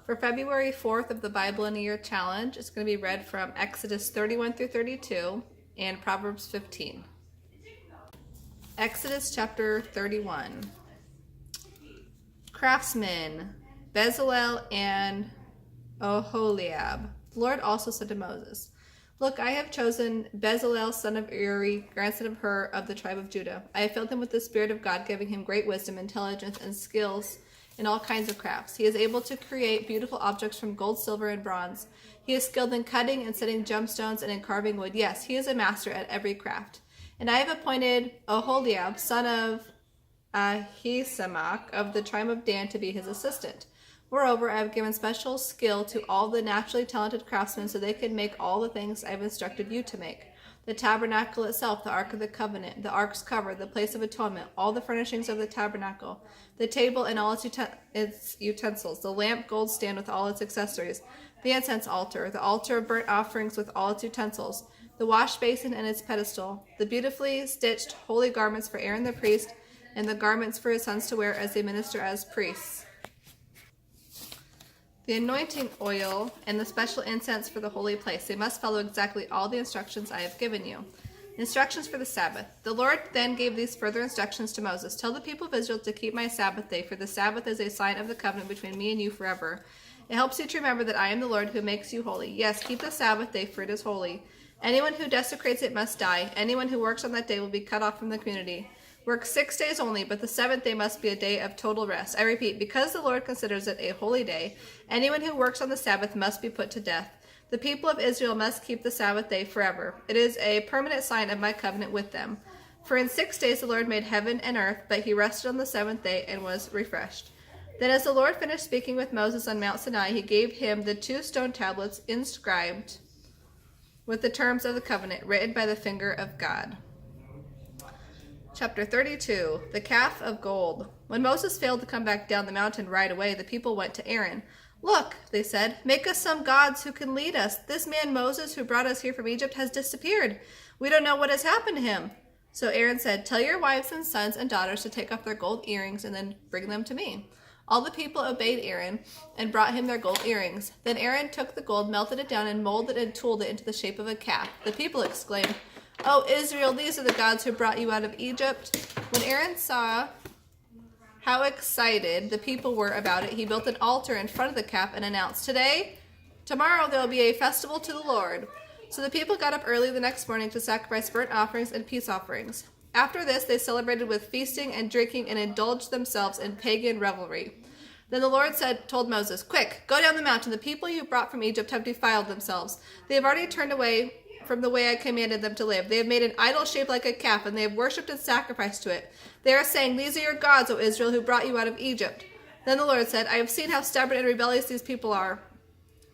For February 4th of the Bible in a Year Challenge, it's going to be read from Exodus 31 through 32 and Proverbs 15. Exodus chapter 31. Craftsmen, Bezalel and Oholiab. The Lord also said to Moses, "Look, I have chosen Bezalel, son of Uri, grandson of Hur, of the tribe of Judah. I have filled him with the Spirit of God, giving him great wisdom, intelligence, and skills in all kinds of crafts. He is able to create beautiful objects from gold, silver, and bronze. He is skilled in cutting and setting gemstones and in carving wood. Yes, he is a master at every craft. And I have appointed Oholiab, son of Ahisamach, of the tribe of Dan, to be his assistant. Moreover, I have given special skill to all the naturally talented craftsmen so they can make all the things I have instructed you to make. The tabernacle itself, the Ark of the Covenant, the Ark's cover, the place of atonement, all the furnishings of the tabernacle, the table and all its utensils, the lamp gold stand with all its accessories, the incense altar, the altar of burnt offerings with all its utensils, the wash basin and its pedestal, the beautifully stitched holy garments for Aaron the priest, and the garments for his sons to wear as they minister as priests, the anointing oil, and the special incense for the holy place. They must follow exactly all the instructions I have given you." Instructions for the Sabbath. The Lord then gave these further instructions to Moses. "Tell the people of Israel to keep my Sabbath day, for the Sabbath is a sign of the covenant between me and you forever. It helps you to remember that I am the Lord who makes you holy. Yes, keep the Sabbath day, for it is holy. Anyone who desecrates it must die. Anyone who works on that day will be cut off from the community. Work 6 days only, but the seventh day must be a day of total rest. I repeat, because the Lord considers it a holy day, anyone who works on the Sabbath must be put to death. The people of Israel must keep the Sabbath day forever. It is a permanent sign of my covenant with them. For in 6 days the Lord made heaven and earth, but he rested on the seventh day and was refreshed." Then as the Lord finished speaking with Moses on Mount Sinai, he gave him the 2 stone tablets inscribed with the terms of the covenant, written by the finger of God. Chapter 32. The Calf of Gold. When Moses failed to come back down the mountain right away, the people went to Aaron. "Look," they said, "make us some gods who can lead us. This man Moses, who brought us here from Egypt, has disappeared. We don't know what has happened to him." So Aaron said, "Tell your wives and sons and daughters to take off their gold earrings and then bring them to me." All the people obeyed Aaron and brought him their gold earrings. Then Aaron took the gold, melted it down, and molded and tooled it into the shape of a calf. The people exclaimed, "O Israel, these are the gods who brought you out of Egypt." When Aaron saw how excited the people were about it, he built an altar in front of the calf and announced, "Tomorrow there will be a festival to the Lord." So the people got up early the next morning to sacrifice burnt offerings and peace offerings. After this, they celebrated with feasting and drinking and indulged themselves in pagan revelry. Then the Lord told Moses, "Quick, go down the mountain. The people you brought from Egypt have defiled themselves. They have already turned away from the way I commanded them to live. They have made an idol shaped like a calf, and they have worshipped and sacrificed to it. They are saying, 'These are your gods, O Israel, who brought you out of Egypt.'" Then the Lord said, "I have seen how stubborn and rebellious these people are.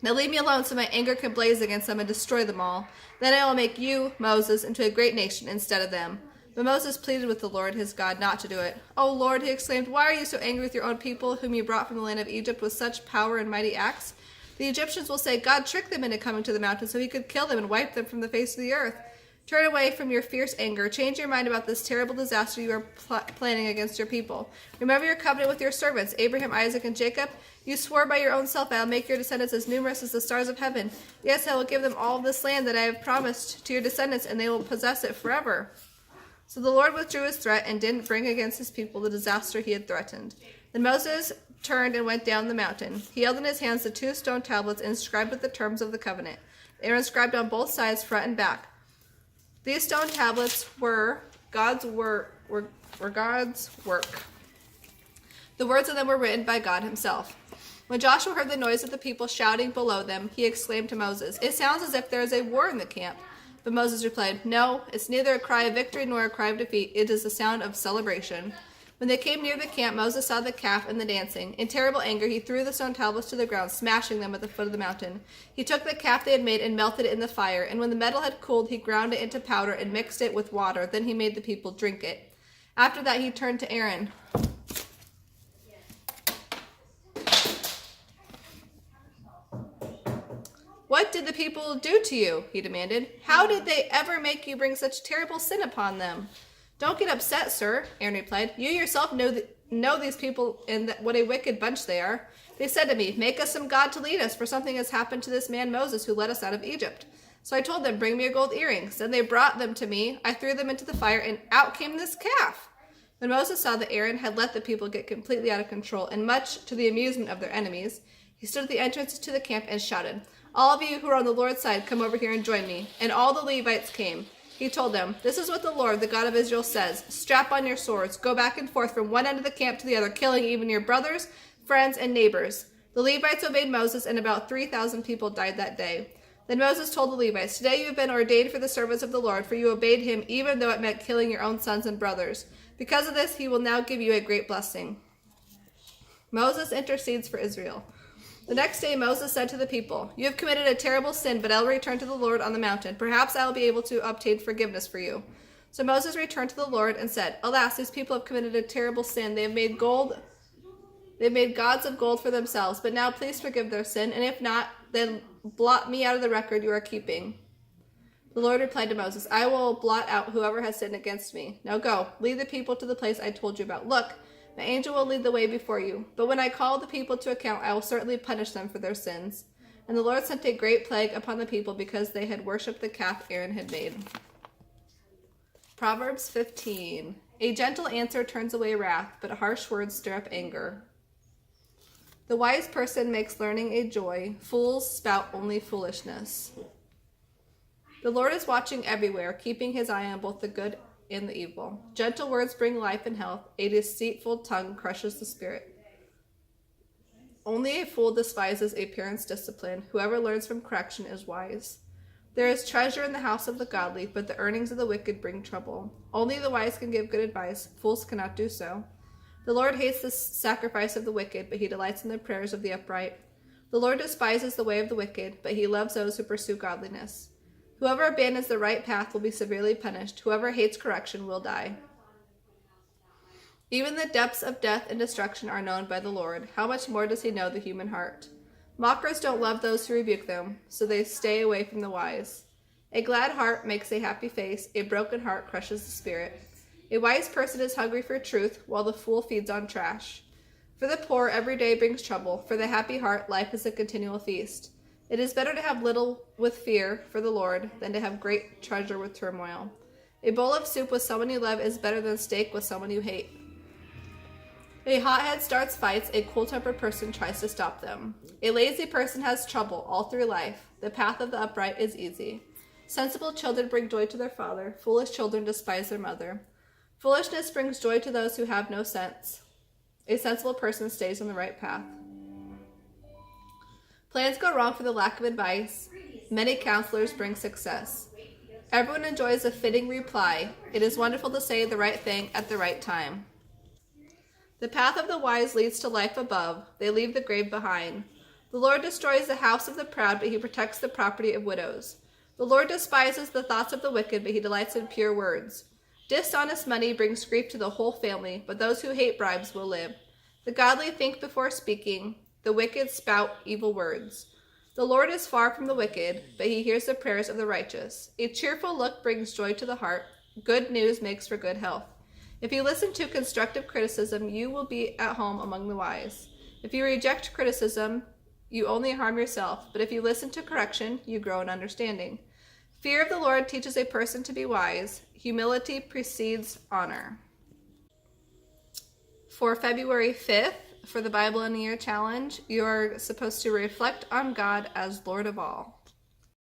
Now leave me alone so my anger can blaze against them and destroy them all. Then I will make you, Moses, into a great nation instead of them." But Moses pleaded with the Lord his God not to do it. "O Lord," he exclaimed, "why are you so angry with your own people, whom you brought from the land of Egypt with such power and mighty acts? The Egyptians will say, 'God tricked them into coming to the mountain so he could kill them and wipe them from the face of the earth.' Turn away from your fierce anger. Change your mind about this terrible disaster you are planning against your people. Remember your covenant with your servants, Abraham, Isaac, and Jacob. You swore by your own self, 'I will make your descendants as numerous as the stars of heaven.' Yes, I will give them all this land that I have promised to your descendants, and they will possess it forever." So the Lord withdrew his threat and didn't bring against his people the disaster he had threatened. Then Moses turned and went down the mountain. He held in his hands the 2 stone tablets inscribed with the terms of the covenant. They were inscribed on both sides, front and back. These stone tablets were God's work. The words of them were written by God himself. When Joshua heard the noise of the people shouting below them, he exclaimed to Moses, "It sounds as if there is a war in the camp." But Moses replied, "No, it's neither a cry of victory nor a cry of defeat. It is the sound of celebration." When they came near the camp, Moses saw the calf and the dancing. In terrible anger, he threw the stone tablets to the ground, smashing them at the foot of the mountain. He took the calf they had made and melted it in the fire, and when the metal had cooled, he ground it into powder and mixed it with water. Then he made the people drink it. After that, he turned to Aaron. "What did the people do to you?" he demanded. "How did they ever make you bring such terrible sin upon them?" "Don't get upset, sir," Aaron replied. "You yourself know know these people and what a wicked bunch they are. They said to me, make us some god to lead us, for something has happened to this man Moses who led us out of Egypt. So I told them, bring me your gold earrings. Then they brought them to me. I threw them into the fire, and out came this calf. When Moses saw that Aaron had let the people get completely out of control, and much to the amusement of their enemies, he stood at the entrance to the camp and shouted, all of you who are on the Lord's side, come over here and join me. And all the Levites came. He told them, this is what the Lord, the God of Israel, says. Strap on your swords. Go back and forth from one end of the camp to the other, killing even your brothers, friends, and neighbors. The Levites obeyed Moses, and about 3,000 people died that day. Then Moses told the Levites, today you have been ordained for the service of the Lord, for you obeyed him even though it meant killing your own sons and brothers. Because of this, he will now give you a great blessing. Moses intercedes for Israel. The next day Moses said to the people, you have committed a terrible sin, but I will return to the Lord on the mountain. Perhaps I will be able to obtain forgiveness for you. So Moses returned to the Lord and said, alas, these people have committed a terrible sin. They have made gods of gold for themselves, but now please forgive their sin, and if not, then blot me out of the record you are keeping. The Lord replied to Moses, I will blot out whoever has sinned against me. Now go, lead the people to the place I told you about. Look, my angel will lead the way before you. But when I call the people to account, I will certainly punish them for their sins. And the Lord sent a great plague upon the people because they had worshipped the calf Aaron had made. Proverbs 15. A gentle answer turns away wrath, but harsh words stir up anger. The wise person makes learning a joy. Fools spout only foolishness. The Lord is watching everywhere, keeping his eye on both the good and the evil. Gentle words bring life and health. A deceitful tongue crushes the spirit. Only a fool despises a parent's discipline. Whoever learns from correction is wise. There is treasure in the house of the godly, but the earnings of the wicked bring trouble. Only the wise can give good advice. Fools cannot do so. The Lord hates the sacrifice of the wicked, but he delights in the prayers of the upright. The Lord despises the way of the wicked, but he loves those who pursue godliness. Whoever abandons the right path will be severely punished. Whoever hates correction will die. Even the depths of death and destruction are known by the Lord. How much more does he know the human heart? Mockers don't love those who rebuke them, so they stay away from the wise. A glad heart makes a happy face. A broken heart crushes the spirit. A wise person is hungry for truth, while the fool feeds on trash. For the poor, every day brings trouble. For the happy heart, life is a continual feast. It is better to have little with fear for the Lord than to have great treasure with turmoil. A bowl of soup with someone you love is better than steak with someone you hate. A hothead starts fights, a cool-tempered person tries to stop them. A lazy person has trouble all through life. The path of the upright is easy. Sensible children bring joy to their father. Foolish children despise their mother. Foolishness brings joy to those who have no sense. A sensible person stays on the right path. Plans go wrong for the lack of advice. Many counselors bring success. Everyone enjoys a fitting reply. It is wonderful to say the right thing at the right time. The path of the wise leads to life above. They leave the grave behind. The Lord destroys the house of the proud, but he protects the property of widows. The Lord despises the thoughts of the wicked, but he delights in pure words. Dishonest money brings grief to the whole family, but those who hate bribes will live. The godly think before speaking. The wicked spout evil words. The Lord is far from the wicked, but he hears the prayers of the righteous. A cheerful look brings joy to the heart. Good news makes for good health. If you listen to constructive criticism, you will be at home among the wise. If you reject criticism, you only harm yourself, but if you listen to correction, you grow in understanding. Fear of the Lord teaches a person to be wise. Humility precedes honor. For February 5th, for the Bible in a Year Challenge, you are supposed to reflect on God as Lord of all.